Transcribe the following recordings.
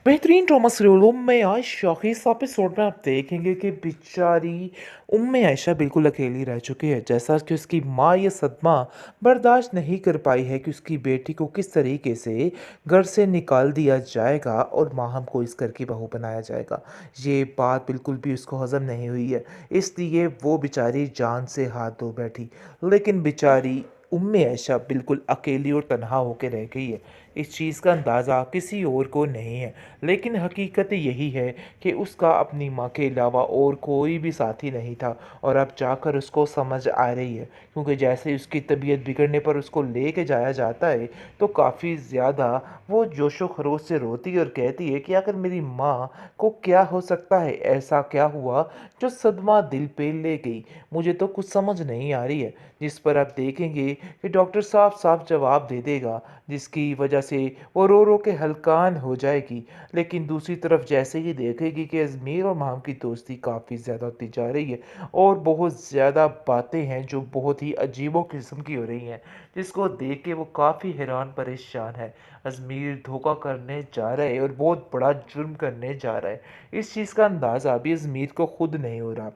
बेहतरीन ड्रामा सीरियलों में आज शाही इस एपिसोड में आप देखेंगे कि बेचारी उम्मे आयशा बिल्कुल अकेली रह चुकी है। जैसा कि उसकी माँ ये सदमा बर्दाश्त नहीं कर पाई है कि उसकी बेटी को किस तरीके से घर से निकाल दिया जाएगा और माहम को इस घर की बहू बनाया जाएगा। ये बात बिल्कुल भी उसको हजम नहीं हुई है, इसलिए वो बेचारी जान से हाथ धो बैठी। लेकिन बेचारी उम्मे आयशा बिल्कुल अकेली और तन्हा होकर रह गई है। इस चीज़ का अंदाज़ा किसी और को नहीं है, लेकिन हकीकत यही है कि उसका अपनी माँ के अलावा और कोई भी साथी नहीं था। और अब जाकर उसको समझ आ रही है, क्योंकि जैसे ही उसकी तबीयत बिगड़ने पर उसको लेके जाया जाता है तो काफ़ी ज़्यादा वो जोशो खरोश से रोती है और कहती है कि आखिर मेरी माँ को क्या हो सकता है, ऐसा क्या हुआ जो सदमा दिल पे ले गई, मुझे तो कुछ समझ नहीं आ रही है। जिस पर आप देखेंगे कि डॉक्टर साफ साफ जवाब दे देगा, जिसकी वजह से वो रो के हलकान हो जाएगी। लेकिन दूसरी तरफ जैसे ही देखेगी कि अजमेर और माम की दोस्ती काफ़ी ज़्यादा होती जा रही है और बहुत ज़्यादा बातें हैं जो बहुत ही अजीबो किस्म की हो रही हैं, जिसको देख के वो काफ़ी हैरान परेशान है। अजमेर धोखा करने जा रहा है और बहुत बड़ा जुर्म करने जा रहा है। इस चीज़ का अंदाज़ा अभी अजमेर को खुद नहीं हो रहा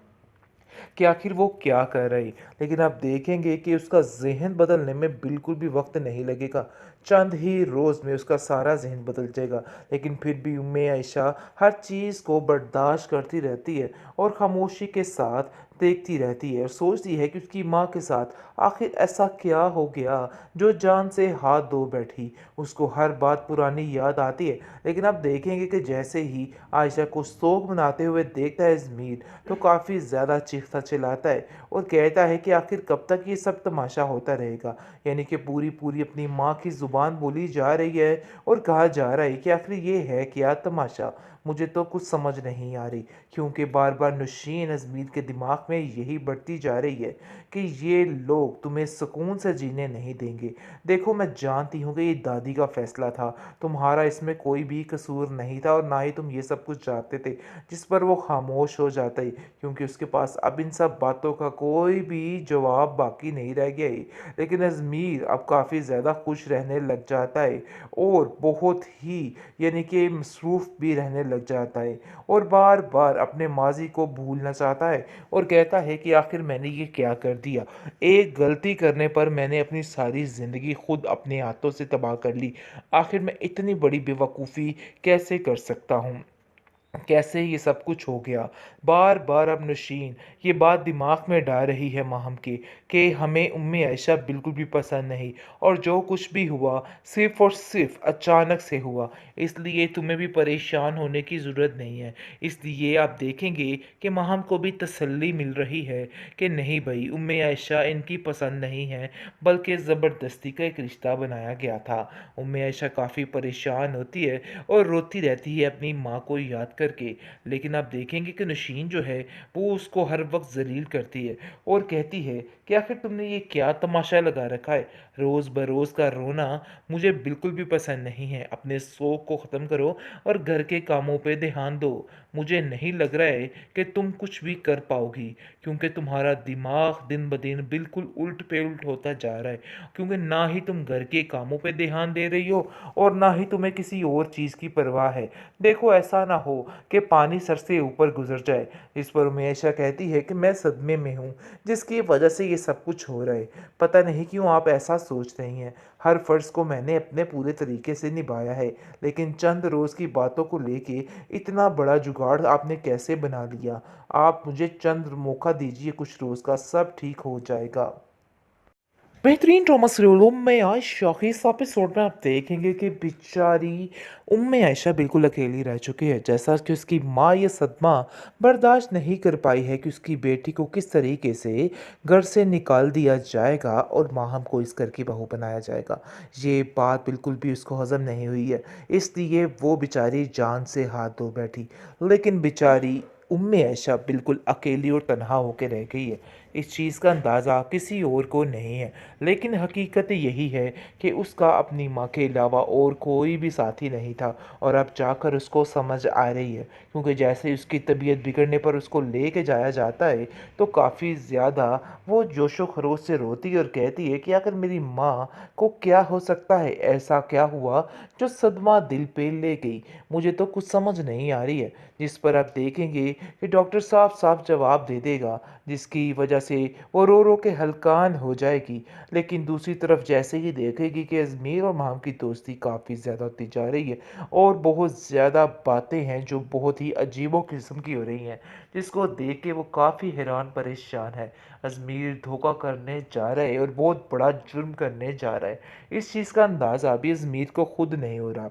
कि आखिर वो क्या कर रही। लेकिन आप देखेंगे कि उसका ज़हन बदलने में बिल्कुल भी वक्त नहीं लगेगा, चंद ही रोज़ में उसका सारा ज़हन बदल जाएगा। लेकिन फिर भी उम्मे आयशा हर चीज़ को बर्दाश्त करती रहती है और खामोशी के साथ देखती रहती है और सोचती है कि उसकी माँ के साथ आखिर ऐसा क्या हो गया जो जान से हाथ धो बैठी। उसको हर बात पुरानी याद आती है। लेकिन आप देखेंगे कि जैसे ही आयशा को शोक मनाते हुए देखता है ज़मीर, तो काफ़ी ज़्यादा चीखता चिल्लाता है और कहता है कि आखिर कब तक ये सब तमाशा होता रहेगा। यानी कि पूरी पूरी अपनी माँ की ज़ुबान बोली जा रही है और कहा जा रहा है कि आखिर ये है क्या तमाशा। मुझे तो कुछ समझ नहीं आ रही, क्योंकि बार बार नौशीन अजमीर के दिमाग में यही बढ़ती जा रही है कि ये लोग तुम्हें सुकून से जीने नहीं देंगे। देखो, मैं जानती हूँ कि ये दादी का फैसला था, तुम्हारा इसमें कोई भी कसूर नहीं था और ना ही तुम ये सब कुछ चाहते थे। जिस पर वो खामोश हो जाता है, क्योंकि उसके पास अब इन सब बातों का कोई भी जवाब बाकी नहीं रह गया है। लेकिन अजमीर अब काफ़ी ज़्यादा खुश रहने लग जाता है और बहुत ही यानी कि मसरूफ़ भी रहने लग जाता है और बार बार अपने माजी को भूलना चाहता है और कहता है कि आखिर मैंने ये क्या कर दिया। एक गलती करने पर मैंने अपनी सारी ज़िंदगी खुद अपने हाथों से तबाह कर ली। आखिर मैं इतनी बड़ी बेवकूफ़ी कैसे कर सकता हूँ, कैसे ये सब कुछ हो गया। बार बार अब नौशीन ये बात दिमाग में डाल रही है माहम के कि हमें उम्मे आयशा बिल्कुल भी पसंद नहीं और जो कुछ भी हुआ सिर्फ और सिर्फ अचानक से हुआ, इसलिए तुम्हें भी परेशान होने की ज़रूरत नहीं है। इसलिए आप देखेंगे कि माहम को भी तसल्ली मिल रही है कि नहीं भाई, उम्मे आयशा इनकी पसंद नहीं है, बल्कि ज़बरदस्ती का एक रिश्ता बनाया गया था। उम्मे आयशा काफ़ी परेशान होती है और रोती रहती है अपनी माँ को याद करके। लेकिन आप देखेंगे कि नौशीन जो है वो उसको हर वक्त जलील करती है और कहती है कि आखिर तुमने ये क्या तमाशा लगा रखा है, रोज़ बरोज़ का रोना मुझे बिल्कुल भी पसंद नहीं है। अपने शौक को ख़त्म करो और घर के कामों पे ध्यान दो। मुझे नहीं लग रहा है कि तुम कुछ भी कर पाओगी, क्योंकि तुम्हारा दिमाग दिन ब दिन बिल्कुल उल्ट पे उल्ट होता जा रहा है। क्योंकि ना ही तुम घर के कामों पे ध्यान दे रही हो और ना ही तुम्हें किसी और चीज़ की परवाह है। देखो, ऐसा ना हो कि पानी सर से ऊपर गुजर जाए। इस पर उमेशा कहती है कि मैं सदमे में हूँ, जिसकी वजह से ये सब कुछ हो रहा है। पता नहीं क्यों आप ऐसा सोच रही हैं। हर फ़र्ज़ को मैंने अपने पूरे तरीके से निभाया है, लेकिन चंद रोज़ की बातों को लेके इतना बड़ा जुगाड़ आपने कैसे बना लिया। आप मुझे चंद मौका दीजिए, कुछ रोज़ का सब ठीक हो जाएगा। बेहतरीन ड्रामा सीरियलों में आज शाही इस एपिसोड में आप देखेंगे कि बेचारी उम्मे आयशा बिल्कुल अकेली रह चुकी है। जैसा कि उसकी माँ ये सदमा बर्दाश्त नहीं कर पाई है कि उसकी बेटी को किस तरीके से घर से निकाल दिया जाएगा और माहम को इस घर की बहू बनाया जाएगा। ये बात बिल्कुल भी उसको हजम नहीं हुई है, इसलिए वो बेचारी जान से हाथ धो बैठी। लेकिन बेचारी उम्मे आयशा बिल्कुल अकेली और तन्हा होकर रह गई है। इस चीज़ का अंदाज़ा किसी और को नहीं है, लेकिन हकीकत यही है कि उसका अपनी माँ के अलावा और कोई भी साथी नहीं था और अब जाकर उसको समझ आ रही है, क्योंकि जैसे ही उसकी तबीयत बिगड़ने पर उसको लेके जाया जाता है, तो काफ़ी ज़्यादा वो जोशो खरोश से रोती है और कहती है कि आखिर मेरी माँ को क्या हो सकता है? ऐसा क्या हुआ जो सदमा दिल पे ले गई? मुझे तो कुछ समझ नहीं आ रही है। जिस पर आप देखेंगे कि डॉक्टर साफ-साफ जवाब दे देगा, जिसकी वजह से वो रो-रो के हलकान हो जाएगी। लेकिन दूसरी तरफ जैसे ही देखेगी कि अज़मीर और माम की दोस्ती काफ़ी ज़्यादा होती जा रही है और बहुत ज़्यादा बातें हैं जो बहुत ही अजीबो किस्म की हो रही हैं, जिसको देख के वो काफ़ी हैरान परेशान है। अज़मीर धोखा करने जा रहा है और बहुत बड़ा जुर्म करने जा रहा है। इस चीज़ का अंदाज़ा अभी अज़मीर को खुद नहीं हो रहा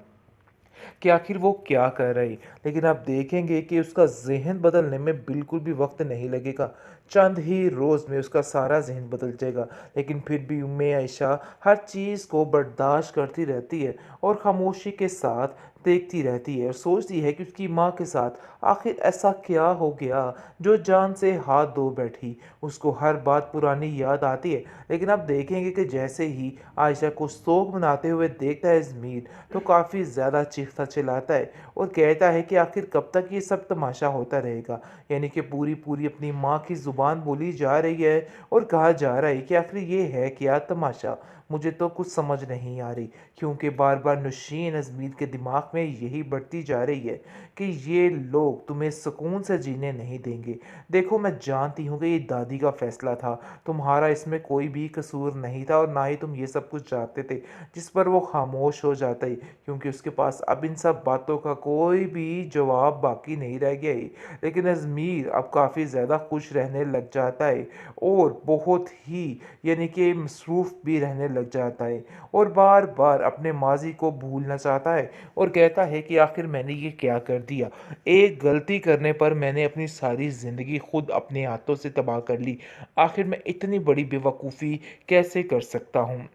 कि आखिर वो क्या कर रही। लेकिन आप देखेंगे कि उसका ज़हन बदलने में बिल्कुल भी वक़्त नहीं लगेगा। चंद ही रोज़ में उसका सारा ज़हन बदल जाएगा। लेकिन फिर भी उम्मे आयशा हर चीज़ को बर्दाश्त करती रहती है और ख़ामोशी के साथ देखती रहती है और सोचती है कि उसकी माँ के साथ आखिर ऐसा क्या हो गया जो जान से हाथ धो बैठी। उसको हर बात पुरानी याद आती है। लेकिन आप देखेंगे कि जैसे ही आयशा को शोक मनाते हुए देखता है ज़मीर, तो काफ़ी ज़्यादा चीखता-चिल्लाता है और कहता है कि आखिर कब तक ये सब तमाशा होता रहेगा। यानी कि पूरी-पूरी अपनी माँ की ज़ुबान बोली जा रही है और कहा जा रहा है कि आखिर ये है क्या तमाशा? मुझे तो कुछ समझ नहीं आ रही, क्योंकि बार-बार नौशीन अज़मीर के दिमाग में यही बढ़ती जा रही है कि ये लोग तुम्हें सुकून से जीने नहीं देंगे। देखो, मैं जानती हूँ कि ये दादी का फ़ैसला था, तुम्हारा इसमें कोई भी कसूर नहीं था और ना ही तुम ये सब कुछ चाहते थे। जिस पर वो खामोश हो जाता है, क्योंकि उसके पास अब इन सब बातों का कोई भी जवाब बाकी नहीं रह गया है। लेकिन अज़मीर अब काफ़ी ज़्यादा खुश रहने लग जाता है और बहुत ही यानी कि मसरूफ़ भी रहने लग जाता है और बार-बार अपने माज़ी को भूलना चाहता है और कहता है कि आखिर मैंने ये क्या कर दिया? एक गलती करने पर मैंने अपनी सारी ज़िंदगी खुद अपने हाथों से तबाह कर ली। आखिर मैं इतनी बड़ी बेवकूफ़ी कैसे कर सकता हूँ?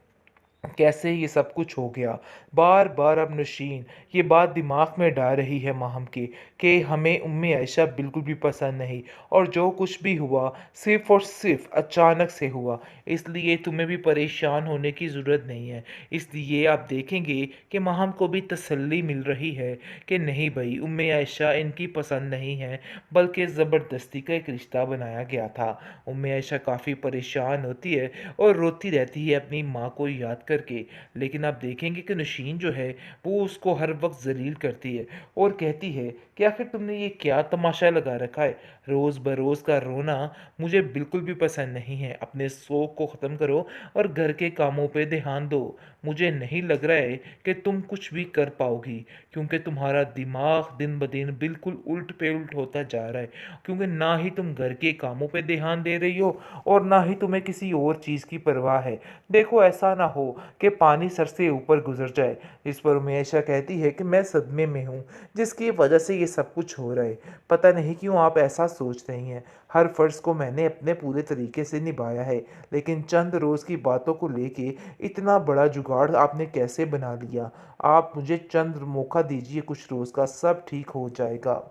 कैसे ये सब कुछ हो गया? बार-बार अब नौशीन ये बात दिमाग में डाल रही है माहम के कि हमें उम्मे आयशा बिल्कुल भी पसंद नहीं और जो कुछ भी हुआ सिर्फ़ और सिर्फ़ अचानक से हुआ। इसलिए तुम्हें भी परेशान होने की ज़रूरत नहीं है। इसलिए आप देखेंगे कि माहम को भी तसल्ली मिल रही है कि नहीं भई, उम्मे आयशा इनकी पसंद नहीं है, बल्कि ज़बरदस्ती का एक रिश्ता बनाया गया था। उम्मे आयशा काफ़ी परेशान होती है और रोती रहती है अपनी माँ को याद करके। लेकिन आप देखेंगे कि नौशीन जो है वो उसको हर वक़्त ज़लील करती है और कहती है कि आखिर तुमने ये क्या तमाशा लगा रखा है? रोज़ बरोज़ का रोना मुझे बिल्कुल भी पसंद नहीं है। अपने शौक को ख़त्म करो और घर के कामों पे ध्यान दो। मुझे नहीं लग रहा है कि तुम कुछ भी कर पाओगी, क्योंकि तुम्हारा दिमाग दिन-ब-दिन बिल्कुल उलट-पे-उलट होता जा रहा है। क्योंकि ना ही तुम घर के कामों पे ध्यान दे रही हो और ना ही तुम्हें किसी और चीज़ की परवाह है। देखो, ऐसा ना हो कि पानी सर से ऊपर गुज़र जाए। इस पर उमेशा कहती है कि मैं सदमे में हूँ, जिसकी वजह से ये सब कुछ हो रहा है। पता नहीं क्यों आप ऐसा सोच रही हैं। हर फ़र्ज़ को मैंने अपने पूरे तरीके से निभाया है, लेकिन चंद रोज़ की बातों को लेके इतना बड़ा जुगाड़ आपने कैसे बना लिया? आप मुझे चंद मौका दीजिए कुछ रोज़ का, सब ठीक हो जाएगा।